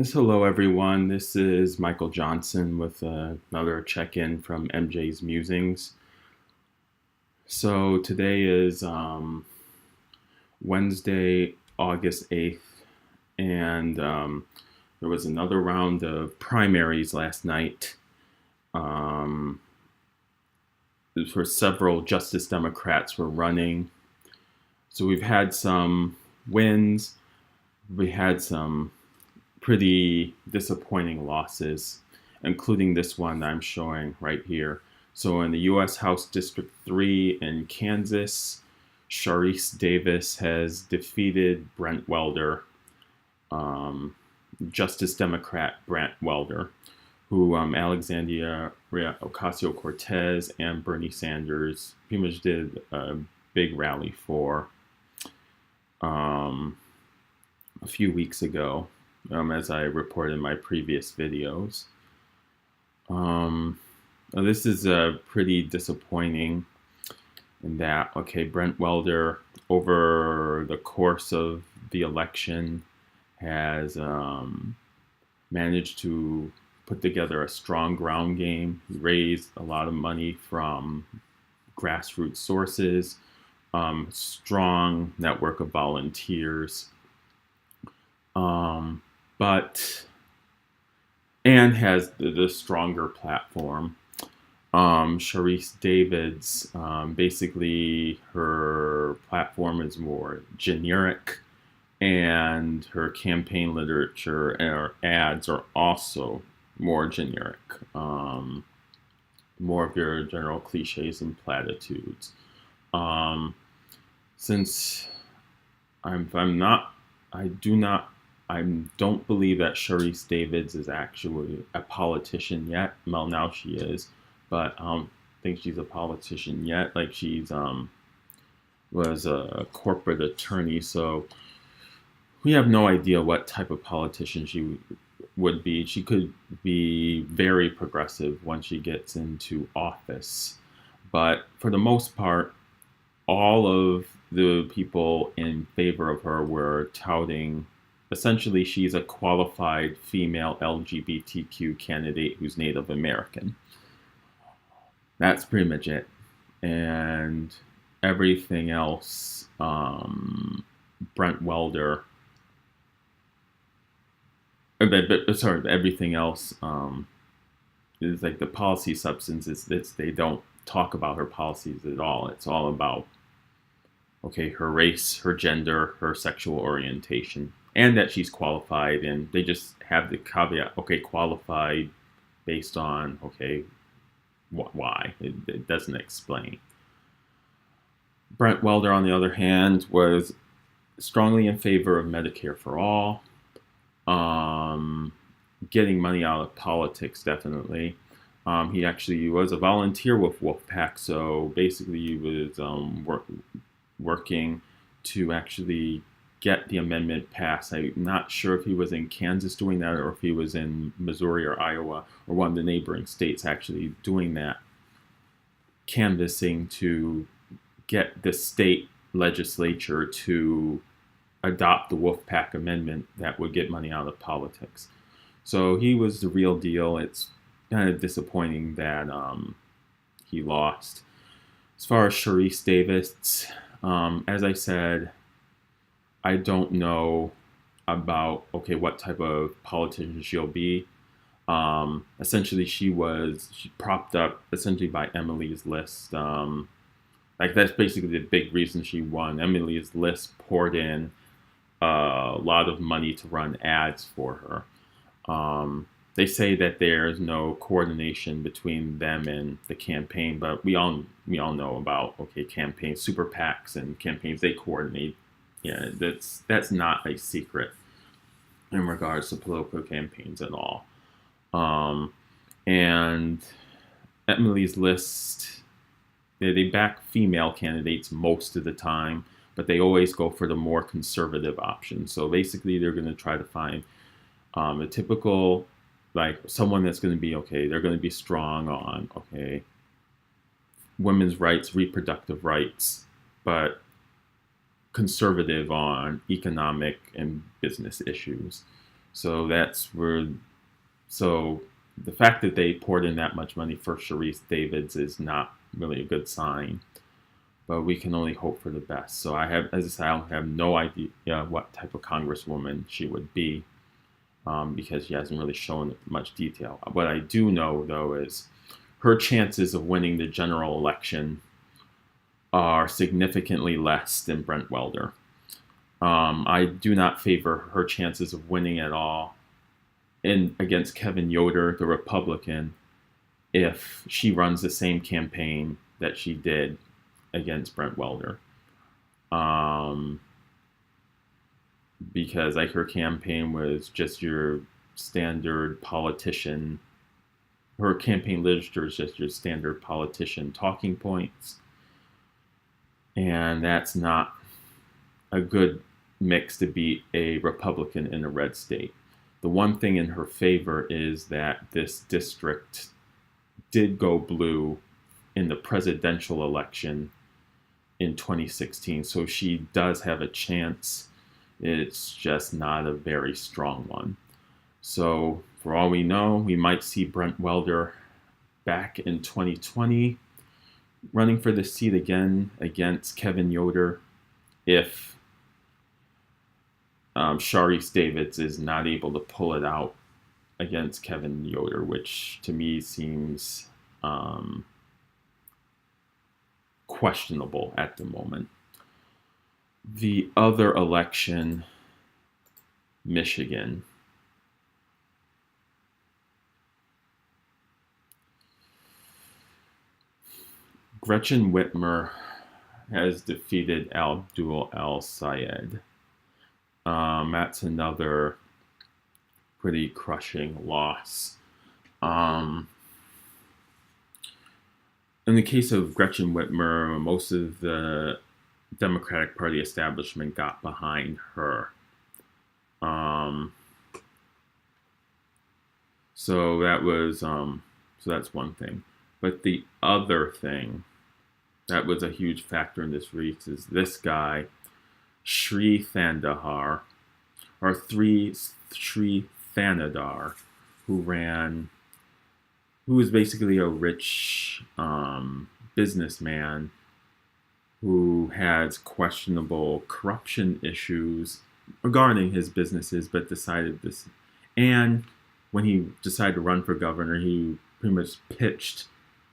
Hello, everyone. This is Michael Johnson with another check in from MJ's Musings. So, today is Wednesday, August 8th, and there was another round of primaries last night um, for several Justice Democrats were running. So, we've had some wins, we had some pretty disappointing losses, including this one I'm showing right here. So in the U.S. House District 3 in Kansas, Sharice Davis has defeated Brent Welder, um, Justice Democrat Brent Welder, who Alexandria Ocasio-Cortez and Bernie Sanders pretty much did a big rally for um, a few weeks ago, as I reported in my previous videos. This is pretty disappointing in that, okay, Brent Welder, over the course of the election, has managed to put together a strong ground game. He raised a lot of money from grassroots sources, strong network of volunteers, but and has the stronger platform. Sharice David's basically her platform is more generic, and her campaign literature and her ads are also more generic, more of your general cliches and platitudes. Um, since I'm not, I do not I don't believe that Sharice Davids is actually a politician yet. Well, now she is, but I don't think she's a politician yet. Like she's was a corporate attorney, so we have no idea what type of politician she would be. She could be very progressive once she gets into office, but for the most part, all of the people in favor of her were touting essentially she's a qualified female LGBTQ candidate who's Native American. That's pretty much it. And everything else, Brent Welder, sorry, everything else is like the policy substance they don't talk about her policies at all. It's all about, okay, her race, her gender, her sexual orientation, and that she's qualified. And they just have the caveat, okay, qualified based on, okay, why? It doesn't explain. Brent Welder, on the other hand, was strongly in favor of Medicare for all, um, getting money out of politics, definitely. He actually was a volunteer with Wolfpack, so basically he was working to actually get the amendment passed. I'm not sure if he was in Kansas doing that or if he was in Missouri or Iowa or one of the neighboring states actually doing that, canvassing to get the state legislature to adopt the Wolfpack Amendment that would get money out of politics. So he was the real deal. It's kind of disappointing that he lost. As far as Sharice Davis, as I said, I don't know about, okay, what type of politician she'll be. Essentially, she propped up essentially by Emily's List. Like that's basically the big reason she won. Emily's List poured in a lot of money to run ads for her. They say that there's no coordination between them and the campaign, but we all know about, okay, campaigns, super PACs and campaigns, they coordinate. Yeah, that's not a secret in regards to political campaigns at all. And Emily's List, they back female candidates most of the time, but they always go for the more conservative option. So basically, they're going to try to find a typical, like someone that's going to be, okay, they're going to be strong on, okay, women's rights, reproductive rights, but conservative on economic and business issues. So that's where, so the fact that they poured in that much money for Sharice Davids is not really a good sign. But we can only hope for the best. So I have, as I said, I have no idea what type of congresswoman she would be, because she hasn't really shown much detail. What I do know, though, is her chances of winning the general election are significantly less than Brent Welder. I do not favor her chances of winning at all against Kevin Yoder, the Republican, if she runs the same campaign that she did against Brent Welder. Because like her campaign was just your standard politician. Her campaign literature is just your standard politician talking points. And that's not a good mix to beat a Republican in a red state. The one thing in her favor is that this district did go blue in the presidential election in 2016. So she does have a chance. It's just not a very strong one. So for all we know, we might see Brent Welder back in 2020 running for the seat again against Kevin Yoder if Sharice Davids is not able to pull it out against Kevin Yoder, which to me seems questionable at the moment. The other election, Michigan. Gretchen Whitmer has defeated Abdul El-Sayed. That's another pretty crushing loss. In the case of Gretchen Whitmer, most of the Democratic Party establishment got behind her. So that was so that's one thing. But the other thing that was a huge factor in this race is this guy, Sri Thandahar, or Sri Thanadar, who was basically a rich businessman who has questionable corruption issues regarding his businesses, but decided this. And when he decided to run for governor, he pretty much pitched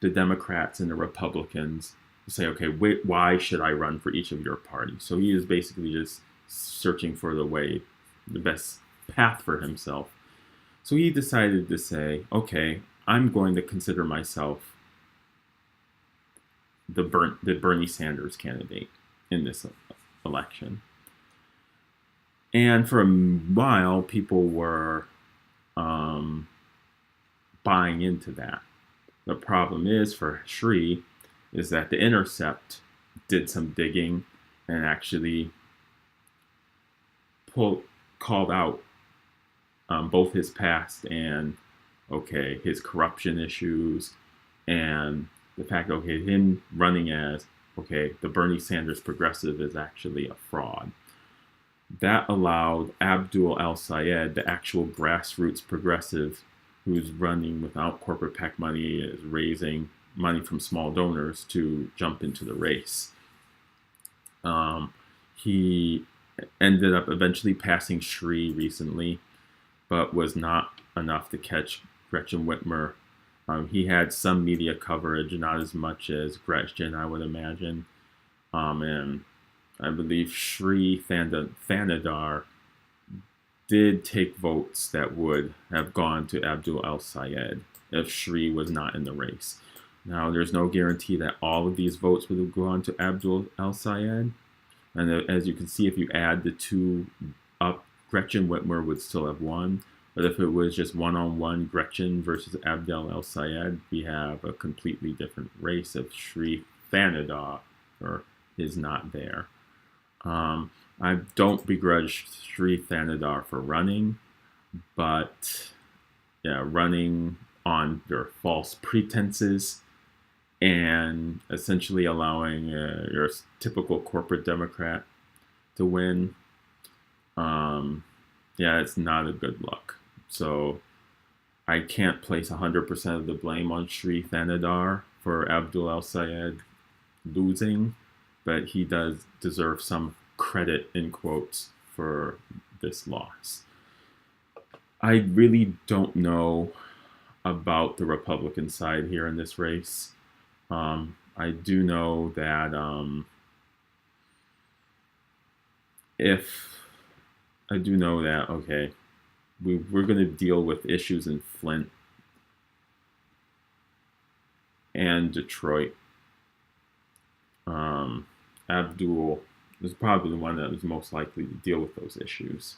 the Democrats and the Republicans to say, okay, why should I run for each of your parties? So he is basically just searching for the best path for himself. So he decided to say, okay, I'm going to consider myself the Bernie Sanders candidate in this election. And for a while, people were buying into that. The problem is for Sri is that The Intercept did some digging and actually called out both his past and his corruption issues and the fact him running as the Bernie Sanders progressive is actually a fraud. That allowed Abdul El-Sayed, the actual grassroots progressive who's running without corporate PAC money, is raising money from small donors, to jump into the race. He ended up eventually passing Sri recently, but was not enough to catch Gretchen Whitmer. He had some media coverage, not as much as Gretchen, I would imagine. And I believe Sri Thanadar did take votes that would have gone to Abdul El-Sayed if Sri was not in the race. Now, there's no guarantee that all of these votes would have gone to Abdul El-Sayed. And as you can see, if you add the two up, Gretchen Whitmer would still have won. But if it was just one-on-one Gretchen versus Abdul El-Sayed, we have a completely different race if Sri Thanadar is not there. I don't begrudge Sri Thanadar for running, but running on their false pretenses and essentially allowing your typical corporate Democrat to win yeah, it's not a good look. So I can't place 100% of the blame on Sri Thanadar for Abdul El Sayed losing, but he does deserve some credit in quotes for this loss. I really don't know about the Republican side here in this race. I do know that if I do know that, okay, we're going to deal with issues in Flint and Detroit. Abdul is probably the one that is most likely to deal with those issues.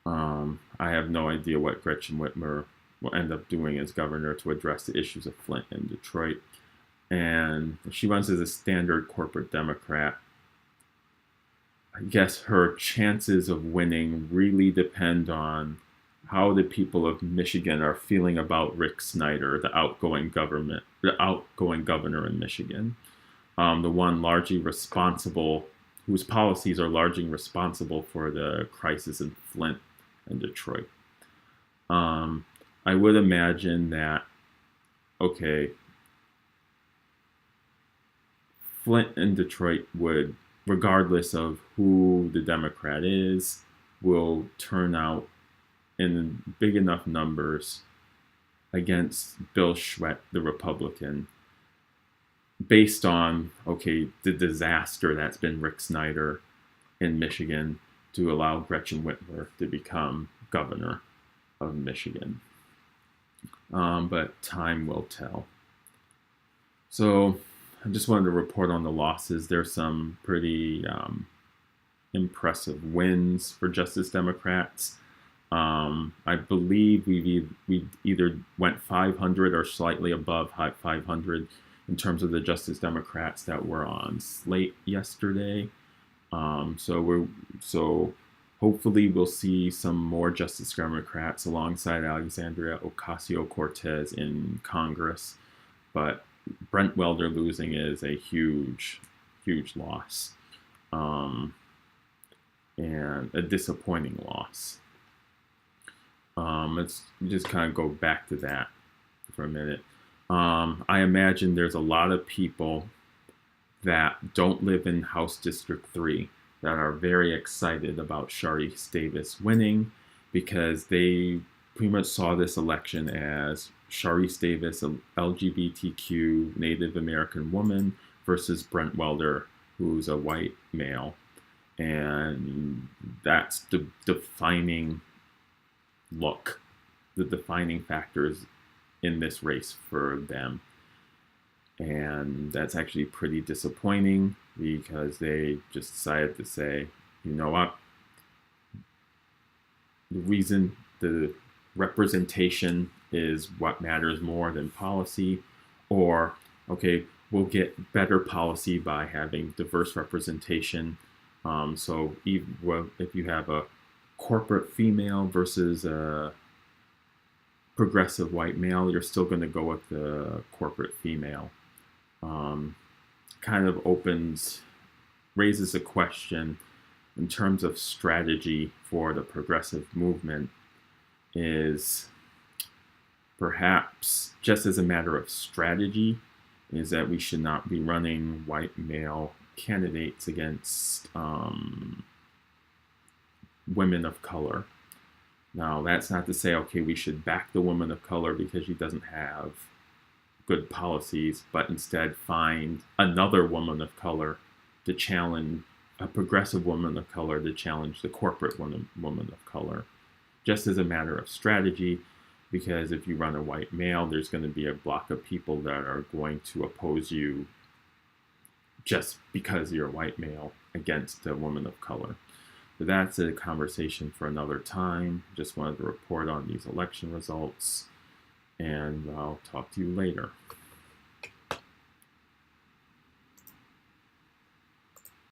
I have no idea what Gretchen Whitmer will end up doing as governor to address the issues of Flint and Detroit. And she runs as a standard corporate Democrat. I guess her chances of winning really depend on how the people of Michigan are feeling about Rick Snyder, the outgoing governor in Michigan, the one largely responsible, whose policies are largely responsible for the crisis in Flint and Detroit. I would imagine that, okay, Flint and Detroit would, regardless of who the Democrat is, will turn out in big enough numbers against Bill Schwett, the Republican, based on, okay, the disaster that's been Rick Snyder in Michigan to allow Gretchen Whitmer to become governor of Michigan. But time will tell. So I just wanted to report on the losses. There's some pretty impressive wins for Justice Democrats. I believe we either went 500 or slightly above 500 in terms of the Justice Democrats that were on slate yesterday. So hopefully we'll see some more Justice Democrats alongside Alexandria Ocasio-Cortez in Congress. But Brent Welder losing is a huge, huge loss, and a disappointing loss. Let's just kind of go back to that for a minute. I imagine there's a lot of people that don't live in House District 3 that are very excited about Sharice Davis winning because they pretty much saw this election as Sharice Davis, an LGBTQ Native American woman, versus Brent Welder, who's a white male. And that's the defining look, the defining factors in this race for them. And that's actually pretty disappointing because they just decided to say, you know what, the reason the representation is what matters more than policy, or okay, we'll get better policy by having diverse representation. So if you have a corporate female versus a progressive white male, you're still going to go with the corporate female. Kind of raises a question in terms of strategy for the progressive movement. Is perhaps just as a matter of strategy, is that we should not be running white male candidates against women of color. Now, that's not to say, okay, we should back the woman of color because she doesn't have good policies, but instead find another woman of color to challenge, a progressive woman of color to challenge the corporate woman of color. Just as a matter of strategy, because if you run a white male, there's going to be a block of people that are going to oppose you just because you're a white male against a woman of color. But that's a conversation for another time. Just wanted to report on these election results, and I'll talk to you later.